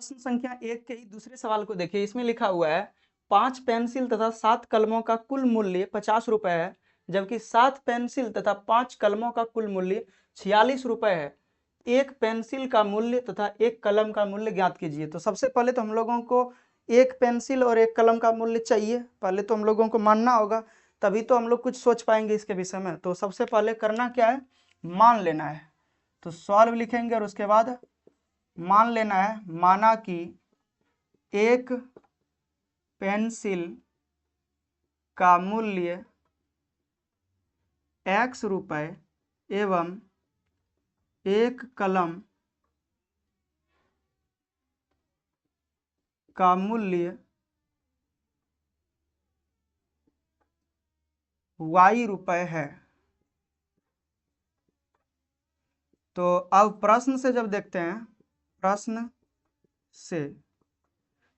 प्रश्न संख्या 1 के ही दूसरे सवाल को देखिए। इसमें लिखा हुआ है 5 पेंसिल तथा 7 कलमों का कुल मूल्य 50 रुपए है, जबकि 7 पेंसिल तथा 5 कलमों का कुल मूल्य 46 रुपए है। एक पेंसिल का मूल्य तथा एक कलम का मूल्य ज्ञात कीजिए। तो सबसे पहले तो हम लोगों को एक पेंसिल और एक कलम का मूल्य चाहिए। पहले तो हम लोगों को मानना होगा, तभी तो हम लोग कुछ सोच पाएंगे इसके विषय में। तो सबसे पहले करना क्या है, मान लेना है। तो सॉल्व लिखेंगे और उसके बाद मान लेना है। माना कि एक पेंसिल का मूल्य x रुपए एवं एक कलम का मूल्य y रुपए है। तो अब प्रश्न से जब देखते हैं, प्रश्न से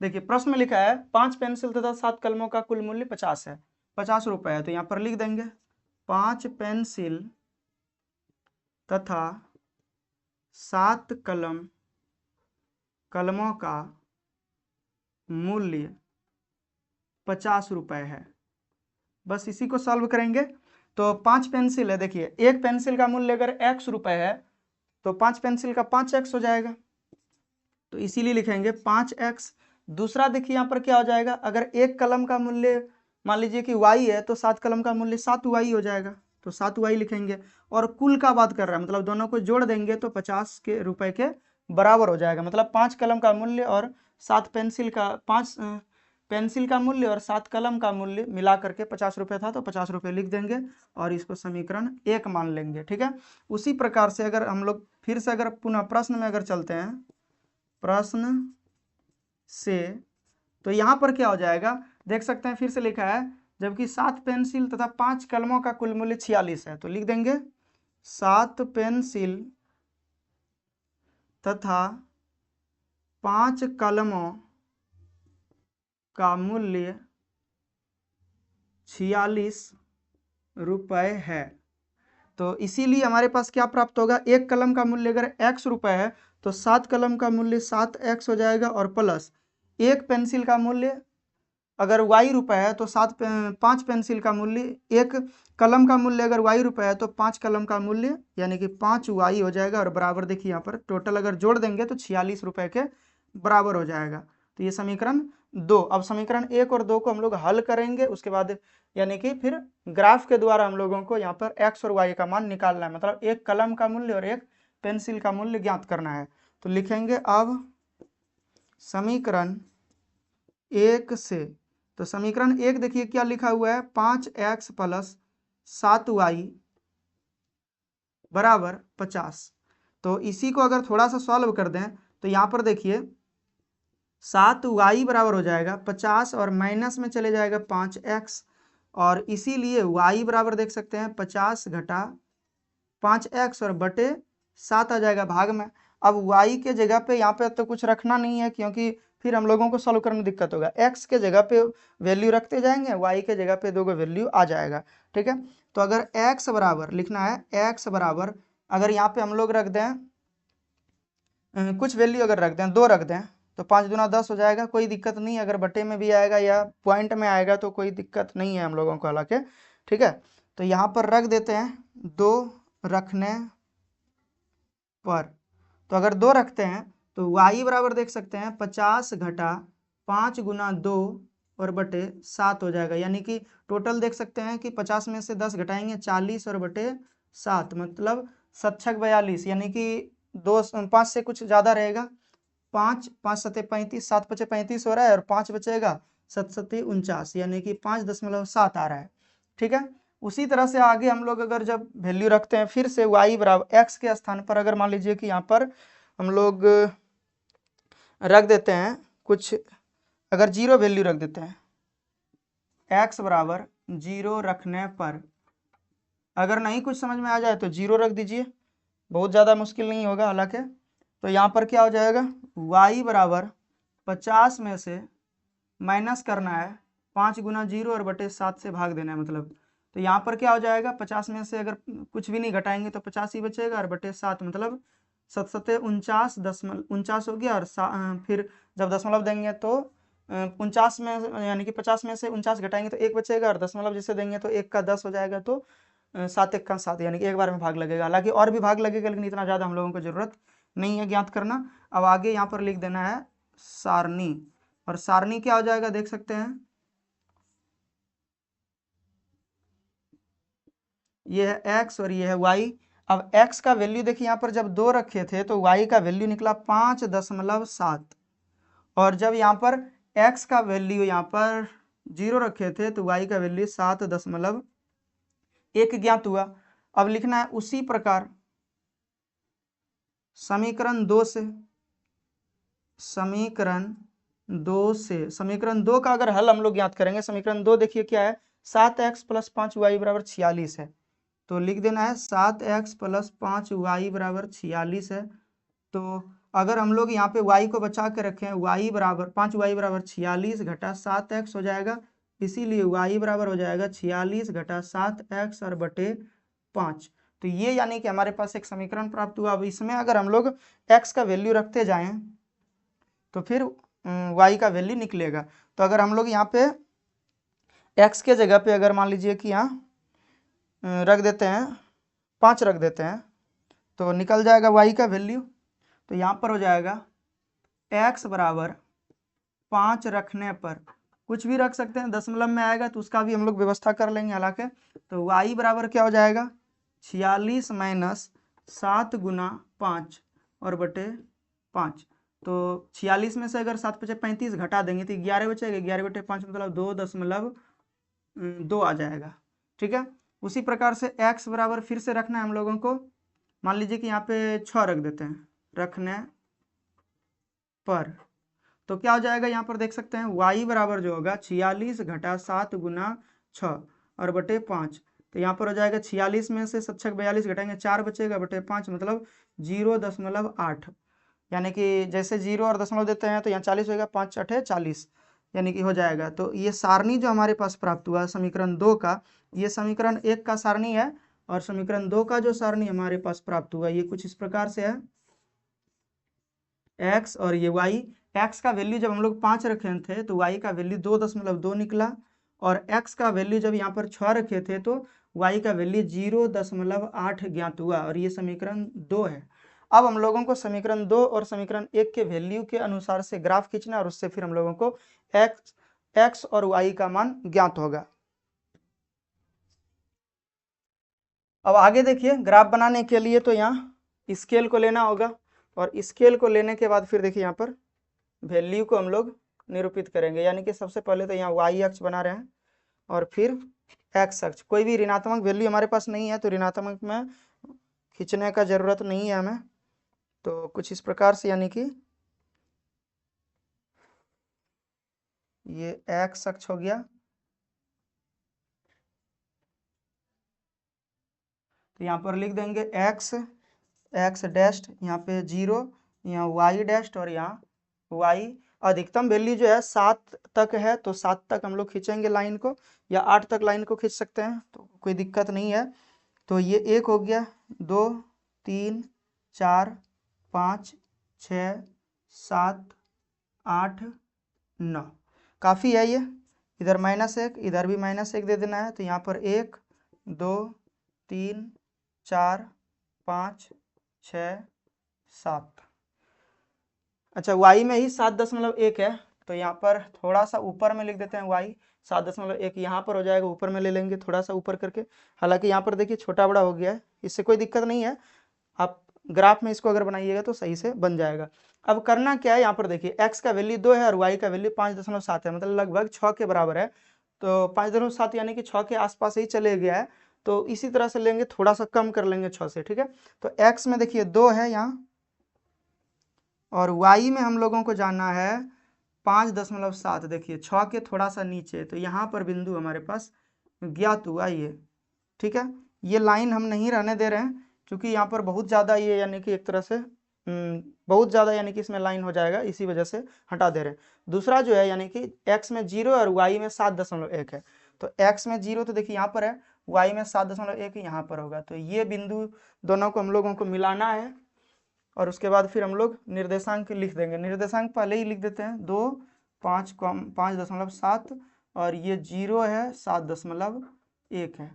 देखिए, प्रश्न में लिखा है 5 पेंसिल तथा 7 कलमों का कुल मूल्य 50 है, 50 रुपए है। तो यहाँ पर लिख देंगे 5 पेंसिल तथा 7 कलमों का मूल्य 50 रुपए है। बस इसी को सॉल्व करेंगे। तो 5 पेंसिल है, देखिए एक पेंसिल का मूल्य अगर x रुपए है तो 5 पेंसिल का 5x हो जाएगा, तो इसीलिए लिखेंगे 5x। दूसरा देखिए यहाँ पर क्या हो जाएगा, अगर एक कलम का मूल्य मान लीजिए कि y है तो 7 कलम का मूल्य 7y हो जाएगा, तो 7y लिखेंगे। और कुल का बात कर रहा है, मतलब दोनों को जोड़ देंगे तो 50 के रुपए के बराबर हो जाएगा। मतलब 5 कलम का मूल्य और 7 पेंसिल का 5 पेंसिल का मूल्य और 7 कलम का मूल्य मिला करके 50 रुपये था, तो 50 रुपये लिख देंगे और इसको समीकरण 1 मान लेंगे। ठीक है। उसी प्रकार से अगर हम लोग फिर से अगर पुनः प्रश्न में अगर चलते हैं, प्रश्न से, तो यहाँ पर क्या हो जाएगा, देख सकते हैं फिर से लिखा है जबकि 7 पेंसिल तथा 5 कलमों का कुल मूल्य 46 है, तो लिख देंगे 7 पेंसिल तथा 5 कलमों का मूल्य 46 रुपए है। तो इसीलिए हमारे पास क्या प्राप्त होगा, एक कलम का मूल्य अगर x रुपए है तो 7 कलम का मूल्य 7x हो जाएगा, और प्लस एक पेंसिल का मूल्य अगर y रुपए है तो 5 पेंसिल का मूल्य, एक कलम का मूल्य अगर y रुपए है तो 5 कलम का मूल्य यानी कि 5y हो जाएगा, और बराबर देखिए यहाँ पर टोटल अगर जोड़ देंगे तो 46 रुपए के बराबर हो जाएगा। तो ये समीकरण 2। अब समीकरण 1 और 2 को हम लोग हल करेंगे, उसके बाद यानी कि फिर ग्राफ के द्वारा हम लोगों को यहाँ पर x और y का मान निकालना है, मतलब एक कलम का मूल्य और एक पेंसिल का मूल्य ज्ञात करना है। तो लिखेंगे अब समीकरण 1 से, तो समीकरण 1 देखिए क्या लिखा हुआ है, 5x प्लस 7y बराबर 50। तो इसी को अगर थोड़ा सा सॉल्व कर दें तो यहाँ पर देखिए 7y बराबर हो जाएगा 50 और माइनस में चले जाएगा 5x, और इसीलिए y बराबर देख सकते हैं 50 घटा 5x और बटे 7 आ जाएगा भाग में। अब y के जगह पे यहाँ पे तो कुछ रखना नहीं है, क्योंकि फिर हम लोगों को सॉल्व करने में दिक्कत होगा। x के जगह पे वैल्यू रखते जाएंगे, y के जगह पे 2 का वैल्यू आ जाएगा। ठीक है। तो अगर x बराबर लिखना है, x बराबर अगर यहाँ पे हम लोग रख दें कुछ वैल्यू अगर रख दें 2 रख दें तो 5 दूना 10 हो जाएगा, कोई दिक्कत नहीं। अगर बटे में भी आएगा या पॉइंट में आएगा तो कोई दिक्कत नहीं है हम लोगों को हालांकि। ठीक है। तो यहाँ पर रख देते हैं 2 रखने पर, तो अगर 2 रखते हैं तो y बराबर देख सकते हैं 50 घटा 5 गुना 2 और बटे 7 हो जाएगा, यानी कि टोटल देख सकते हैं कि 50 में से 10 घटाएंगे 40 और बटे 7, मतलब 7 42, यानी कि 5 से कुछ ज़्यादा रहेगा। 5 5 सत्ते 35, 7 पचे 35 हो रहा है, और 5 बचेगा 7 सत्ते 49, यानी कि 5.7 आ रहा है। ठीक है। उसी तरह से आगे हम लोग अगर जब वैल्यू रखते हैं फिर से y बराबर x के स्थान पर अगर मान लीजिए कि यहाँ पर हम लोग रख देते हैं कुछ, अगर 0 वैल्यू रख देते हैं, x बराबर 0 रखने पर अगर नहीं कुछ समझ में आ जाए तो 0 रख दीजिए, बहुत ज़्यादा मुश्किल नहीं होगा हालांकि। तो यहाँ पर क्या हो जाएगा, y बराबर 50 में से माइनस करना है 5 गुना 0 और बटे 7 से भाग देना है, मतलब तो यहाँ पर क्या हो जाएगा, 50 में से अगर कुछ भी नहीं घटाएंगे तो 50 ही बचेगा, और बटे 7 मतलब सतसते 49 हो गया, और फिर जब दशमलव देंगे तो 49 में यानी कि 50 में से 49 घटाएंगे तो 1 बचेगा, और दशमलव जिसे देंगे तो 1 का 10 हो जाएगा, तो 7 1 का 7 यानी कि एक बार में भाग लगेगा। हालांकि और भी भाग लगेगा, लेकिन इतना ज़्यादा हम लोगों को जरूरत नहीं है ज्ञात करना। अब आगे यहाँ पर लिख देना है सारणी, और सारणी क्या हो जाएगा देख सकते हैं, ये है x और ये है y। अब x का वैल्यू देखिए यहाँ पर जब 2 रखे थे तो y का वैल्यू निकला 5.7, और जब यहाँ पर x का वैल्यू यहाँ पर 0 रखे थे तो y का वैल्यू 7.1 ज्ञात हुआ। अब लिखना है उसी प्रकार समीकरण 2 से, समीकरण 2 का अगर हल हम लोग ज्ञात करेंगे, समीकरण 2 देखिए क्या है, 7x + 5y = 46 है। तो लिख देना है 7x + 5y = 46 है। तो अगर हम लोग यहाँ पे y को बचा के रखें, y बराबर 5y = 46 घटा 7x हो जाएगा, इसीलिए y बराबर हो जाएगा 46 घटा 7x और बटे 5। तो ये यानी कि हमारे पास एक समीकरण प्राप्त हुआ। अब इसमें अगर हम लोग x का वैल्यू रखते जाएं तो फिर y का वैल्यू निकलेगा। तो अगर हम लोग यहाँ पे x के जगह पे अगर मान लीजिए कि यहाँ रख देते हैं 5 रख देते हैं, तो निकल जाएगा y का वैल्यू। तो यहाँ पर हो जाएगा x बराबर 5 रखने पर, कुछ भी रख सकते हैं, दशमलव में आएगा तो उसका भी हम लोग व्यवस्था कर लेंगे हालांकि। तो y बराबर क्या हो जाएगा 46 माइनस 7 गुना 5 और बटे 5। तो 46 में से अगर 7 बचे 35 घटा देंगे तो 11 बचेगा, 11 बटे 5 मतलब 2.2 आ जाएगा। ठीक है, उसी प्रकार से x बराबर फिर से रखना है हम लोगों को, मान लीजिए कि यहाँ पे 6 रख देते हैं रखने पर, तो क्या हो जाएगा यहाँ पर देख सकते हैं y बराबर जो होगा 46 घटा 7 गुना 6 और बटे 5। तो यहाँ पर हो जाएगा 46 में से 7 42 घटाएंगे 4 बचेगा बटे 5 मतलब 0.8, यानी कि जैसे 0 और दशमलव देते हैं तो यहाँ 40 होगा, 5 8 40 यानी कि हो जाएगा। तो ये सारणी जो हमारे पास प्राप्त हुआ समीकरण 2 का, ये समीकरण 1 का सारणी है, और समीकरण 2 का जो सारणी हमारे पास प्राप्त हुआ ये कुछ इस प्रकार से है, x और ये y। x का वैल्यू जब हम लोग 5 रखे थे तो y का वैल्यू 2.2 निकला, और x का वैल्यू जब यहाँ पर 6 रखे थे तो y का वैल्यू 0.8 ज्ञात हुआ, और ये समीकरण 2 है। अब हम लोगों को समीकरण 2 और समीकरण 1 के वैल्यू के अनुसार से ग्राफ खींचना, और उससे फिर हम लोगों को x और y का मान ज्ञात होगा। अब आगे देखिए ग्राफ बनाने के लिए तो यहाँ स्केल को लेना होगा, और स्केल को लेने के बाद फिर देखिए यहाँ पर वैल्यू को हम लोग निरूपित करेंगे, यानी कि सबसे पहले तो यहाँ y अक्ष बना रहे हैं और फिर x अक्ष। कोई भी ऋणात्मक वैल्यू हमारे पास नहीं है तो ऋणात्मक में खींचने का जरूरत नहीं है हमें। तो कुछ इस प्रकार से यानी कि ये x अक्ष हो गया, तो यहाँ पर लिख देंगे x डैश, यहाँ पे 0, यहाँ y डैश और यहाँ y। अधिकतम वैल्यू जो है 7 तक है, तो 7 तक हम लोग खींचेंगे लाइन को, या 8 तक लाइन को खींच सकते हैं, तो कोई दिक्कत नहीं है। तो ये 1 हो गया, 2 3 4 5 6 7 8 9, काफ़ी है ये। इधर -1 इधर भी -1 दे देना है, तो यहाँ पर 1 2 3 4 5 6 7। अच्छा, y में ही 7.1 है, तो यहाँ पर थोड़ा सा ऊपर में लिख देते हैं y 7.1 यहाँ पर हो जाएगा, ऊपर में ले लेंगे थोड़ा सा ऊपर करके। हालांकि यहाँ पर देखिए छोटा बड़ा हो गया है, इससे कोई दिक्कत नहीं है, आप ग्राफ में इसको अगर बनाइएगा तो सही से बन जाएगा। अब करना क्या है, यहाँ पर देखिए x का वैल्यू 2 है और y का वैल्यू 5.7 है, मतलब लगभग 6 के बराबर है। तो 5.7 यानी कि 6 के आसपास ही चले गया है, तो इसी तरह से लेंगे, थोड़ा सा कम कर लेंगे 6 से। ठीक है, तो x में देखिए 2 है यहाँ, और y में हम लोगों को जाना है 5.7। देखिए 6 के थोड़ा सा नीचे, तो यहाँ पर बिंदु हमारे पास ज्ञात हुआ ये। ठीक है, ये लाइन हम नहीं रहने दे रहे हैं, क्योंकि यहाँ पर बहुत ज़्यादा ये यानी कि एक तरह से बहुत ज़्यादा यानी कि इसमें लाइन हो जाएगा, इसी वजह से हटा दे रहे हैं। दूसरा जो है यानी कि x में 0 और y में 7.1 है, तो x में 0 तो देखिए यहाँ पर है, y में 7.1 यहाँ पर होगा, तो ये बिंदु दोनों को हम लोगों को मिलाना है, और उसके बाद फिर हम लोग निर्देशांक लिख देंगे। निर्देशांक पहले ही लिख देते हैं, 2, 5, 5.7 और ये 0 है, 7.1 है।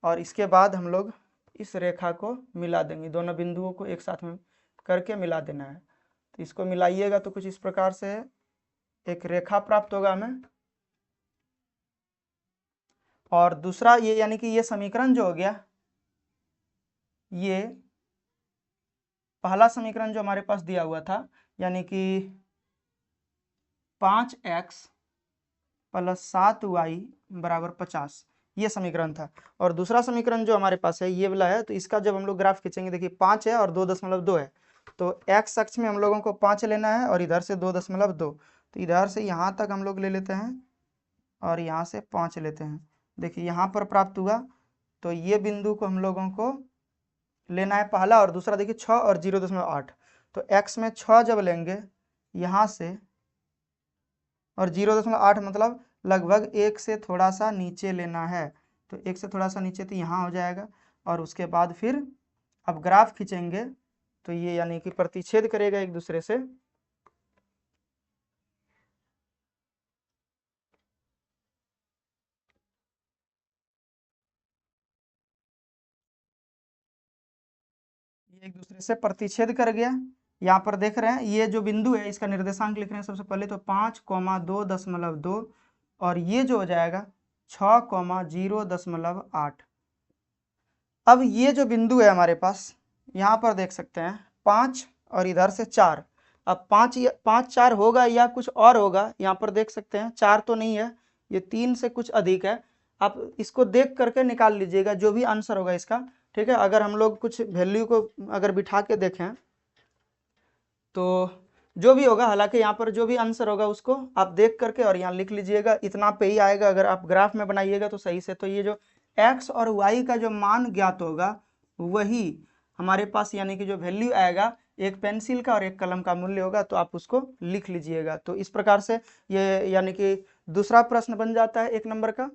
और इसके बाद हम लोग इस रेखा को मिला देंगे, दोनों बिंदुओं को एक साथ में करके मिला देना है। तो इसको मिलाइएगा तो कुछ इस प्रकार से एक रेखा प्राप्त होगा हमें। और दूसरा ये यानी कि ये समीकरण जो हो गया, ये पहला समीकरण जो हमारे पास दिया हुआ था यानी कि 5x + 7y = 50, ये समीकरण था। और दूसरा समीकरण जो हमारे पास है ये वाला है, तो इसका जब हम लोग ग्राफ खींचेंगे, देखिए 5 है और 2.2 है, तो x अक्ष में हम लोगों को 5 लेना है और इधर से 2.2, तो इधर से यहाँ तक हम लोग ले लेते हैं और यहाँ से 5 लेते हैं। देखिए यहाँ पर प्राप्त हुआ, तो ये बिंदु को हम लोगों को लेना है पहला, और दूसरा देखिए 6 और 0.8, तो x में 6 जब लेंगे यहाँ से और 0.8 मतलब लगभग 1 से थोड़ा सा नीचे लेना है, तो 1 से थोड़ा सा नीचे तो यहाँ हो जाएगा। और उसके बाद फिर अब ग्राफ खींचेंगे तो ये यानी कि प्रतिच्छेद करेगा एक दूसरे से। ये एक दूसरे से प्रतिच्छेद कर गया। यहाँ पर देख रहे हैं ये जो बिंदु है इसका निर्देशांक लिख रहे हैं सबसे पहले, तो 5,2.2 और ये जो हो जाएगा 6,0.8। अब ये जो बिंदु है हमारे पास, यहाँ पर देख सकते हैं 5 और इधर से 4। अब 5 4 होगा या कुछ और होगा, यहाँ पर देख सकते हैं 4 तो नहीं है, ये 3 से कुछ अधिक है। आप इसको देख करके निकाल लीजिएगा जो भी आंसर होगा इसका, ठीक है। अगर हम लोग कुछ वैल्यू को अगर बिठा के देखें तो जो भी होगा, हालांकि यहाँ पर जो भी आंसर होगा उसको आप देख करके और यहाँ लिख लीजिएगा, इतना पे ही आएगा। अगर आप ग्राफ में बनाइएगा तो सही से, तो ये जो x और y का जो मान ज्ञात होगा वही हमारे पास यानी कि जो वैल्यू आएगा, एक पेंसिल का और एक कलम का मूल्य होगा, तो आप उसको लिख लीजिएगा। तो इस प्रकार से ये यानी कि दूसरा प्रश्न बन जाता है 1 नंबर का।